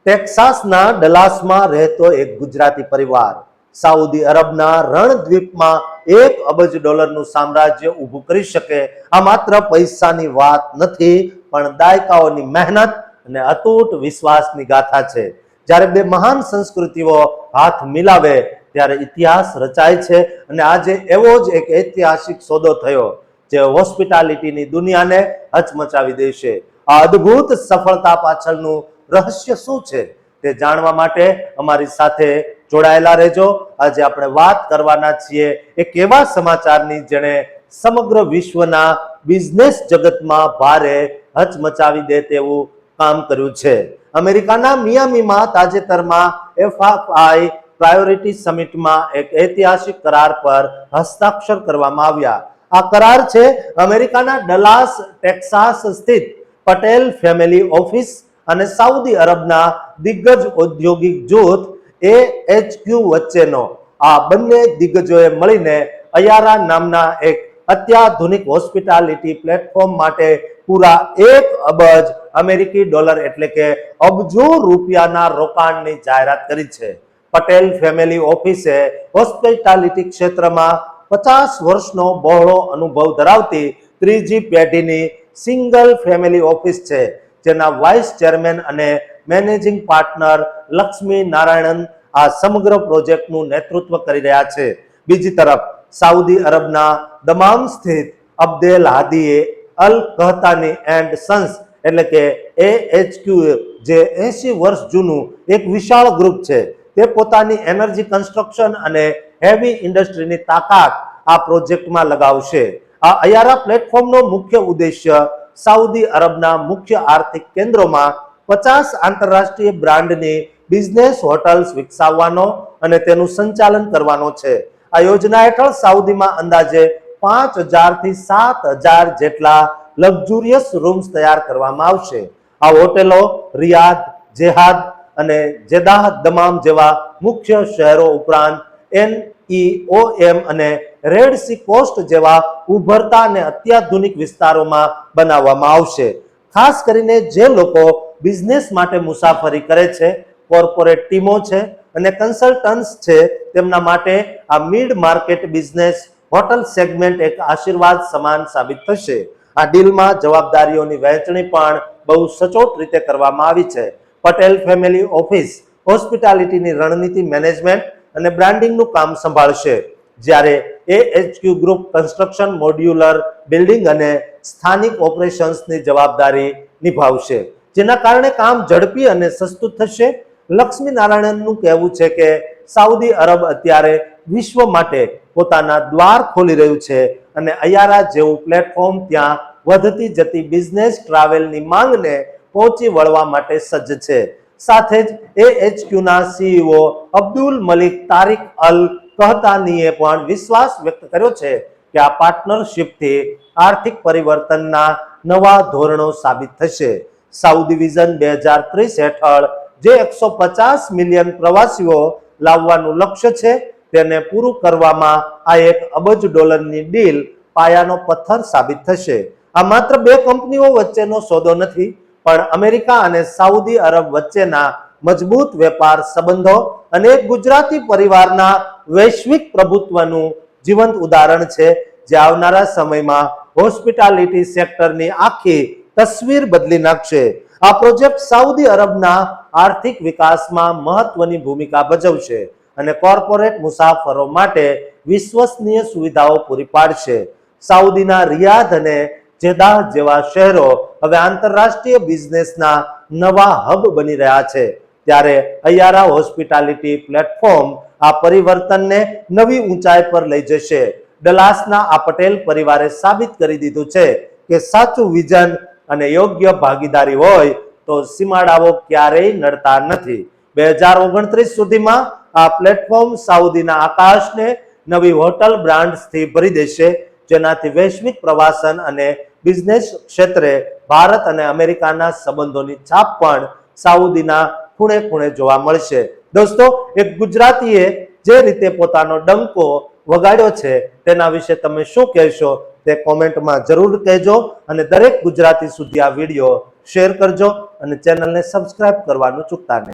ટેક્સાસના ડલાસમાં રહેતો એક ગુજરાતી પરિવાર સાઉદી અરબના રણદ્વીપમાં $1 અબજ સામ્રાજ્ય ઊભું કરી શકે આ માત્ર પૈસાની વાત નથી, પણ દાયકાઓની મહેનત અને અતૂટ વિશ્વાસની ગાથા છે. જ્યારે બે મહાન સંસ્કૃતિઓ હાથ મિલાવે ત્યારે ઇતિહાસ રચાય છે, અને આજે એવો જ એક ઐતિહાસિક સોદો થયો જે હોસ્પિટાલિટીની દુનિયાને હચમચાવી દેશે. આ અદ્ભુત સફળતા પાછળનું રહસ્ય શું છે તે જાણવા માટે અમારી સાથે જોડાયેલા રહેજો. આજે આપણે વાત કરવાના છીએ એક એવા સમાચારની જેણે સમગ્ર વિશ્વના બિઝનેસ જગતમાં ભારે હચમચાવી દે તેવું કામ કર્યું છે. અમેરિકાના મિયામીમાં તાજેતરમાં FI પ્રાયોરિટી સમિટમાં એક ઐતિહાસિક કરાર પર હસ્તાક્ષર કરવામાં આવ્યા. આ કરાર છે અમેરિકાના ડલાસ ટેક્સાસ સ્થિત પટેલ ફેમિલી ઓફિસ અને સાઉદી અરબના દિગ્ગજ ઔદ્યોગિક જૂથ AHQ વચ્ચેનો. આ બંને દિગ્ગજોએ મળીને અયારા નામના એક અત્યાધુનિક હોસ્પિટાલિટી પ્લેટફોર્મ માટે પૂરા $1 અબજ એટલે કે અબજો રૂપિયાના રોકાણની જાહેરાત કરી છે. પટેલ ફેમિલી ઓફિસે હોસ્પિટાલિટી ક્ષેત્રમાં 50 વર્ષનો બહોળો અનુભવ ધરાવતી ત્રીજી પેઢીની સિંગલ ફેમિલી ઓફિસ છે, જેના વાઇસ ચેરમેન અને મેનેજિંગ પાર્ટનર લક્ષ્મી નારાયણન આ સમગ્ર પ્રોજેક્ટનું નેતૃત્વ કરી રહ્યા છે. બીજી તરફ સાઉદી અરબના દમામ સ્થિત અબ્દેલ હાદીએ અલ કહતાની એન્ડ સન્સ એટલે કે AHQ, જે 80 વર્ષ જૂનું એક વિશાળ ગ્રુપ છે, તે પોતાની એનર્જી કન્સ્ટ્રક્શન અને હેવી ઇન્ડસ્ટ્રીની તાકાત આ પ્રોજેક્ટમાં લગાવશે. આ અયારા પ્લેટફોર્મનો મુખ્ય ઉદ્દેશ્ય સાઉદી અરબના મુખ્ય આર્થિક કેન્દ્રોમાં 50 આંતરરાષ્ટ્રીય બ્રાન્ડની બિઝનેસ હોટલ્સ વિકસાવવાનો અને તેનું સંચાલન કરવાનો છે. આ યોજના હેઠળ સાઉદીમાં અંદાજે 5000 થી 7000 જેટલા લક્ઝુરિયસ રૂમ્સ તૈયાર કરવામાં આવશે. આ હોટેલો રિયાદ, જેહાદ અને જેદાહ દમામ જેવા મુખ્ય શહેરો ઉપરાંત NEOM અને રેડ સી કોસ્ટ જેવા ઉભરતા અને અત્યાધુનિક વિસ્તારોમાં બનાવવામાં આવશે. ખાસ કરીને જે લોકો બિઝનેસ માટે મુસાફરી કરે છે, કોર્પોરેટ ટીમો છે અને કન્સલ્ટન્ટ્સ છે, તેમના માટે આ mid market business hotel segment એક આશીર્વાદ સમાન સાબિત થશે. આ ડીલમાં જવાબદારીઓની વહેંચણી પણ બહુ સચોટ રીતે કરવામાં આવી છે. પટેલ ફેમિલી ઓફિસ હોસ્પિટાલિટીની રણનીતિ, મેનેજમેન્ટ અને બ્રાન્ડિંગનું કામ સંભાળશે, જ્યારે AHQ group construction, modular building અને સ્થાનિક ઓપરેશન્સની જવાબદારી નિભાવશે, જેના કારણે કામ ઝડપી અને સસ્તું થશે. લક્ષ્મી નારાયણનનું કહેવું છે કે સાઉદી અરબ અત્યારે વિશ્વ માટે પોતાના દ્વાર ખોલી રહ્યું છે અને અયારા જેવું પ્લેટફોર્મ ત્યાં વધતી જતી બિઝનેસ ટ્રાવેલની માંગને પહોંચી વળવા માટે સજ્જ છે. સાથે જ AHQના CEO અબ્દુલ મલિક તારિક અલ કહતાનીએ પણ વિશ્વાસ વ્યક્ત કર્યો છે કે આ પાર્ટનરશિપથી આર્થિક પરિવર્તનના નવા ધોરણો સાબિત થશે. સાઉદી વિઝન 2030 હેઠળ જે 150 મિલિયન પ્રવાસીઓ લાવવાનું લક્ષ્ય છે, તેને પૂરું કરવામાં આ $1 અબજ ડીલ પાયાનો પથ્થર સાબિત થશે. આ માત્ર બે કંપનીઓ વચ્ચેનો સોદો નથી, પણ અમેરિકા અને સાઉદી અરબ વચ્ચેના મજબૂત વેપાર સંબંધો અને એક ગુજરાતી પરિવારના વૈશ્વિક પ્રભુત્વનું જીવંત ઉદાહરણ છે, જે આવનારા સમયમાં હોસ્પિટાલિટી સેક્ટરની આખી તસવીર બદલી નાખશે. આ પ્રોજેક્ટ સાઉદી અરબના આર્થિક વિકાસમાં મહત્વની ભૂમિકા ભજવશે અને કોર્પોરેટ મુસાફરો માટે વિશ્વસનીય સુવિધાઓ પૂરી પાડશે. સાઉદીના રિયાદ અને જેદાહ જેવા શહેરો હવે આંતરરાષ્ટ્રીય બિઝનેસના નવા હબ બની રહ્યા છે, ત્યારે અયારા હોસ્પિટાલિટી પ્લેટફોર્મ આ પરિવર્તનને નવી ઊંચાઈ પર લઈ જશે. ડલાસના આ પટેલ પરિવારે સાબિત કરી દીધું છે કે સાચું વિઝન અને યોગ્ય ભાગીદારી હોય તો સીમાડાઓ ક્યારેય નડતા નથી. 2029 સુધીમાં આ પ્લેટફોર્મ સાઉદીના આકાશને નવી હોટલ બ્રાન્ડ્સથી ભરી દેશે, જેનાથી વૈશ્વિક પ્રવાસન અને બિઝનેસ ક્ષેત્રે ભારત અને અમેરિકાના સંબંધોની છાપ પણ સાઉદીના ખૂણે ખૂણે જોવા મળશે. દોસ્તો, એક ગુજરાતીએ જે રીતે પોતાનો ડંકો વગાડ્યો છે તેના વિશે તમે શું કહેશો તે કોમેન્ટમાં જરૂર કહેજો, અને દરેક ગુજરાતી સુધી આ વિડીયો શેર કરજો અને ચેનલને સબસ્ક્રાઇબ કરવાનું ચૂકતા નહીં.